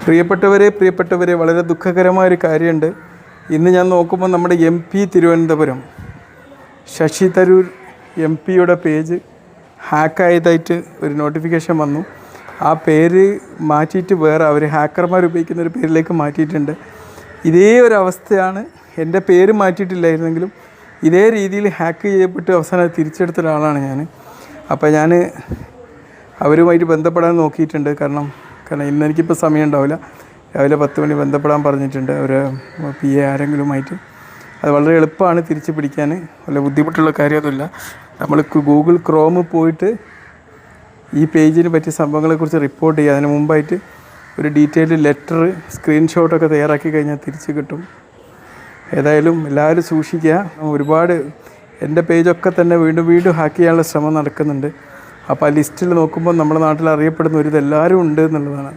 പ്രിയപ്പെട്ടവരെ വളരെ ദുഃഖകരമായൊരു കാര്യമുണ്ട്. ഇന്ന് ഞാൻ നോക്കുമ്പോൾ നമ്മുടെ MP തിരുവനന്തപുരം ശശി തരൂർ MP-യുടെ പേജ് ഹാക്കായതായിട്ട് ഒരു നോട്ടിഫിക്കേഷൻ വന്നു. ആ പേര് മാറ്റിയിട്ട് വേറെ അവർ ഹാക്കർമാർ ഉപയോഗിക്കുന്ന ഒരു പേരിലേക്ക് മാറ്റിയിട്ടുണ്ട്. ഇതേ ഒരു അവസ്ഥയാണ്. എൻ്റെ പേര് മാറ്റിയിട്ടില്ലായിരുന്നെങ്കിലും ഇതേ രീതിയിൽ ഹാക്ക് ചെയ്യപ്പെട്ട് അവസാനം തിരിച്ചെടുത്ത ഒരാളാണ് ഞാൻ. അപ്പോൾ ഞാൻ അവരുമായിട്ട് ബന്ധപ്പെടാൻ നോക്കിയിട്ടുണ്ട്. കാരണം ഇന്ന് എനിക്കിപ്പോൾ സമയം ഉണ്ടാവില്ല. രാവിലെ 10 മണി ബന്ധപ്പെടാൻ പറഞ്ഞിട്ടുണ്ട് ഒരു PA ആരെങ്കിലുമായിട്ട്. അത് വളരെ എളുപ്പമാണ് തിരിച്ച് പിടിക്കാൻ, വല്ല ബുദ്ധിമുട്ടുള്ള കാര്യമൊന്നുമില്ല. നമ്മൾ ഗൂഗിൾ ക്രോം പോയിട്ട് ഈ പേജിന് പറ്റിയ സംഭവങ്ങളെക്കുറിച്ച് റിപ്പോർട്ട് ചെയ്യുക. അതിന് മുമ്പായിട്ട് ഒരു ഡീറ്റെയിൽഡ് ലെറ്റർ സ്ക്രീൻഷോട്ടൊക്കെ തയ്യാറാക്കി കഴിഞ്ഞാൽ തിരിച്ച് കിട്ടും. ഏതായാലും എല്ലാവരും സൂക്ഷിക്കുക. ഒരുപാട് എൻ്റെ പേജൊക്കെ തന്നെ വീണ്ടും ഹാക്ക് ചെയ്യാനുള്ള ശ്രമം നടക്കുന്നുണ്ട്. അപ്പോൾ ആ ലിസ്റ്റിൽ നോക്കുമ്പോൾ നമ്മുടെ നാട്ടിൽ അറിയപ്പെടുന്ന ഒരു ഇതെല്ലാവരും ഉണ്ട് എന്നുള്ളതാണ്.